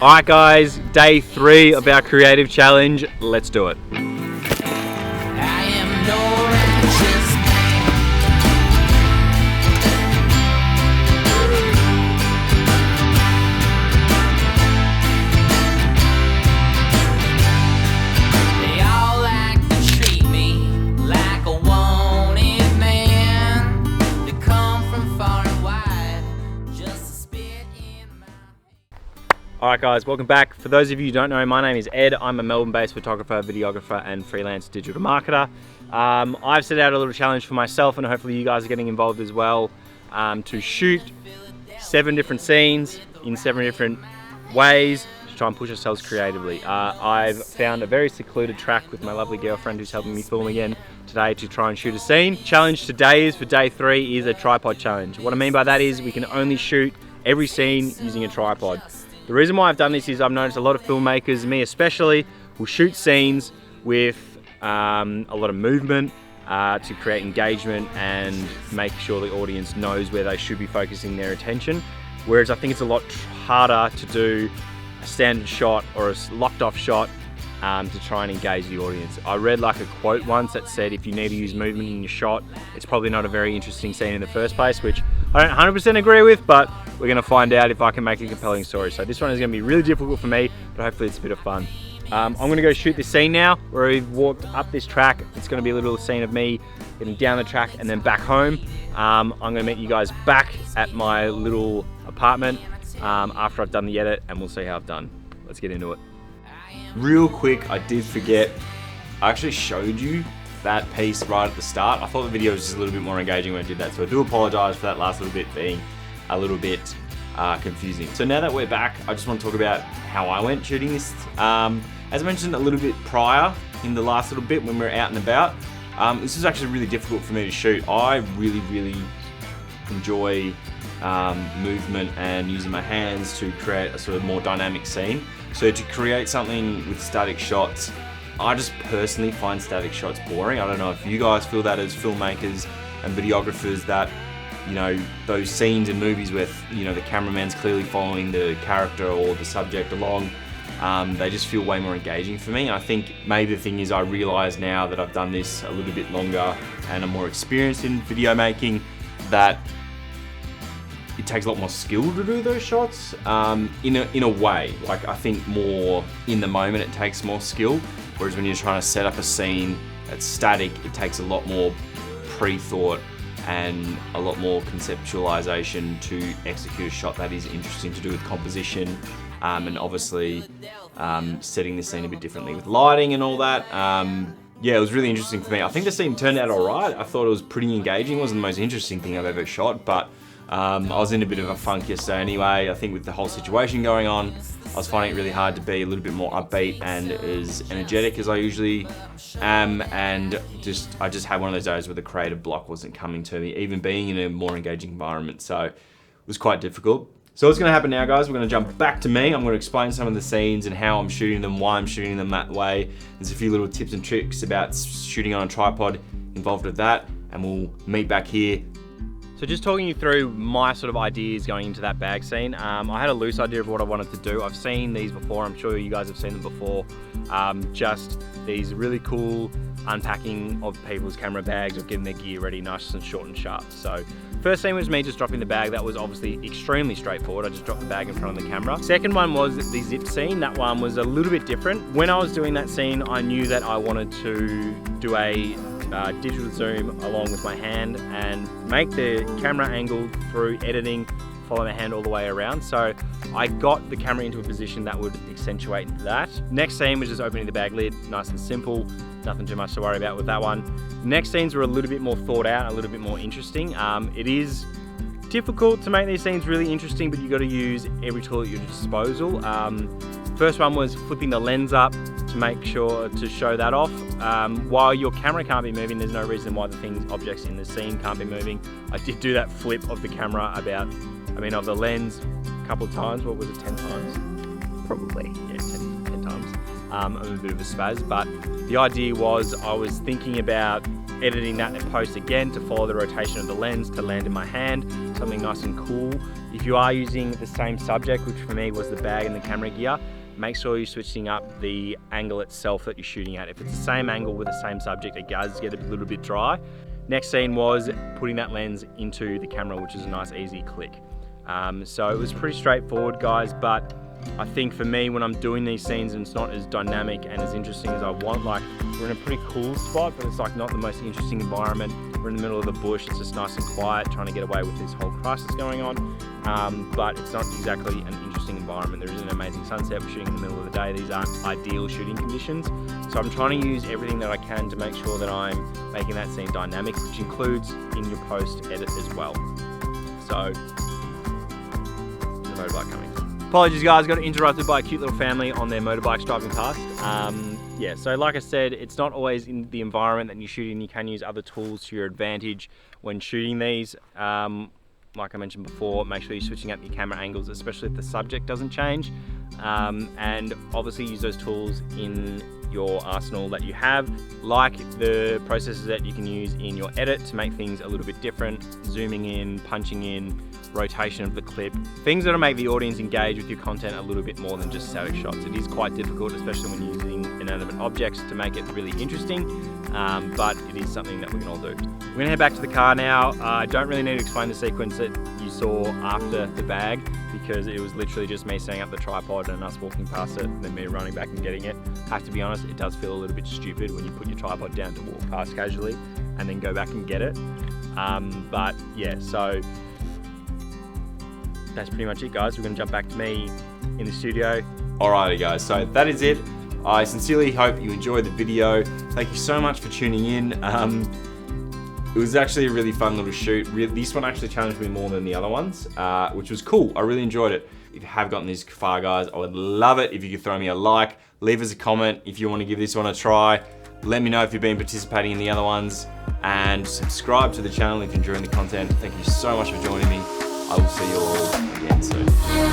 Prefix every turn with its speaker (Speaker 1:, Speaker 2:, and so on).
Speaker 1: Alright guys, day 3 of our creative challenge. Let's do it. Alright guys, welcome back. For those of you who don't know, my name is Ed. I'm a Melbourne-based photographer, videographer and freelance digital marketer. I've set out a little challenge for myself, and hopefully you guys are getting involved as well, to shoot 7 different scenes in 7 different ways to try and push ourselves creatively. I've found a very secluded track with my lovely girlfriend who's helping me film again today to try and shoot a scene. Challenge today is, for day 3, is a tripod challenge. What I mean by that is we can only shoot every scene using a tripod. The reason why I've done this is I've noticed a lot of filmmakers, me especially, will shoot scenes with a lot of movement to create engagement and make sure the audience knows where they should be focusing their attention. Whereas I think it's a lot harder to do a standard shot or a locked off shot to try and engage the audience. I read like a quote once that said if you need to use movement in your shot, it's probably not a very interesting scene in the first place, which I don't 100% agree with, but we're gonna find out if I can make a compelling story. So this one is gonna be really difficult for me, but hopefully it's a bit of fun. I'm gonna go shoot this scene now, where we've walked up this track. It's gonna be a little scene of me getting down the track and then back home. I'm gonna meet you guys back at my little apartment after I've done the edit, and we'll see how I've done. Let's get into it. Real quick, I did forget, I actually showed you that piece right at the start. I thought the video was just a little bit more engaging when I did that, so I do apologize for that last little bit being a little bit confusing. So now that we're back, I just want to talk about how I went shooting this. As I mentioned a little bit prior, in the last little bit when we were out and about, this is actually really difficult for me to shoot. I really enjoy movement and using my hands to create a sort of more dynamic scene. So to create something with static shots, I just personally find static shots boring. I don't know if you guys feel that as filmmakers and videographers, that, you know, those scenes in movies with, you know, the cameraman's clearly following the character or the subject along, they just feel way more engaging for me. And I think maybe the thing is, I realise now that I've done this a little bit longer and I'm more experienced in video making, that it takes a lot more skill to do those shots, in a way. Like, I think more in the moment it takes more skill, whereas when you're trying to set up a scene that's static, it takes a lot more pre-thought and a lot more conceptualization to execute a shot that is interesting, to do with composition, and obviously setting the scene a bit differently with lighting and all that. Yeah, it was really interesting for me. I think the scene turned out all right. I thought it was pretty engaging. It wasn't the most interesting thing I've ever shot, but I was in a bit of a funk yesterday anyway. I think with the whole situation going on, I was finding it really hard to be a little bit more upbeat and as energetic as I usually am, and I just had one of those days where the creative block wasn't coming to me, even being in a more engaging environment, so it was quite difficult. So what's gonna happen now, guys, we're gonna jump back to me. I'm gonna explain some of the scenes and how I'm shooting them, why I'm shooting them that way. There's a few little tips and tricks about shooting on a tripod involved with that, and we'll meet back here. So just talking you through my sort of ideas going into that bag scene. I had a loose idea of what I wanted to do. I've seen these before, I'm sure you guys have seen them before. Just these really cool unpacking of people's camera bags or getting their gear ready nice and short and sharp. So first scene was me just dropping the bag. That was obviously extremely straightforward. I just dropped the bag in front of the camera. Second one was the zip scene. That one was a little bit different. When I was doing that scene, I knew that I wanted to do a digital zoom along with my hand and make the camera angle through editing, follow my hand all the way around. So I got the camera into a position that would accentuate that. Next scene was just opening the bag lid, nice and simple, nothing too much to worry about with that one. Next scenes were a little bit more thought out, a little bit more interesting. It is difficult to make these scenes really interesting, but you got to use every tool at your disposal. First one was flipping the lens up to make sure to show that off. While your camera can't be moving, there's no reason why the objects in the scene can't be moving. I did do that flip of the camera of the lens a couple of times. What was it, 10 times? Probably, yeah, 10 times. I'm a bit of a spaz, but the idea was I was thinking about editing that in post again to follow the rotation of the lens to land in my hand, something nice and cool. If you are using the same subject, which for me was the bag and the camera gear, make sure you're switching up the angle itself that you're shooting at. If it's the same angle with the same subject, it does get a little bit dry. Next scene was putting that lens into the camera, which is a nice easy click. So it was pretty straightforward, guys, but I think for me, when I'm doing these scenes and it's not as dynamic and as interesting as I want, like we're in a pretty cool spot, but it's like not the most interesting environment. We're in the middle of the bush, it's just nice and quiet, trying to get away with this whole crisis going on. But it's not exactly an interesting environment. There is an amazing sunset, we're shooting in the middle of the day. These aren't ideal shooting conditions. So I'm trying to use everything that I can to make sure that I'm making that scene dynamic, which includes in your post edit as well. So, the motorbike coming. Apologies guys, got interrupted by a cute little family on their motorbikes driving past. Yeah, so like I said, it's not always in the environment that you're shooting. You can use other tools to your advantage when shooting these. Like I mentioned before, make sure you're switching up your camera angles, especially if the subject doesn't change. And obviously use those tools in your arsenal that you have, like the processes that you can use in your edit to make things a little bit different, zooming in, punching in, rotation of the clip, things that'll make the audience engage with your content a little bit more than just static shots. It is quite difficult, especially when using inanimate objects, to make it really interesting, but it is something that we can all do. We're gonna head back to the car now. I don't really need to explain the sequence that you saw after the bag, because it was literally just me setting up the tripod and us walking past it, and then me running back and getting it. I have to be honest, it does feel a little bit stupid when you put your tripod down to walk past casually and then go back and get it. But yeah, so that's pretty much it, guys. We're gonna jump back to me in the studio. Alrighty guys, so that is it. I sincerely hope you enjoyed the video. Thank you so much for tuning in. It was actually a really fun little shoot. This one actually challenged me more than the other ones, which was cool. I really enjoyed it. If you have gotten this far, guys, I would love it if you could throw me a like, leave us a comment if you want to give this one a try. Let me know if you've been participating in the other ones, and subscribe to the channel if you're enjoying the content. Thank you so much for joining me. I will see you all again soon.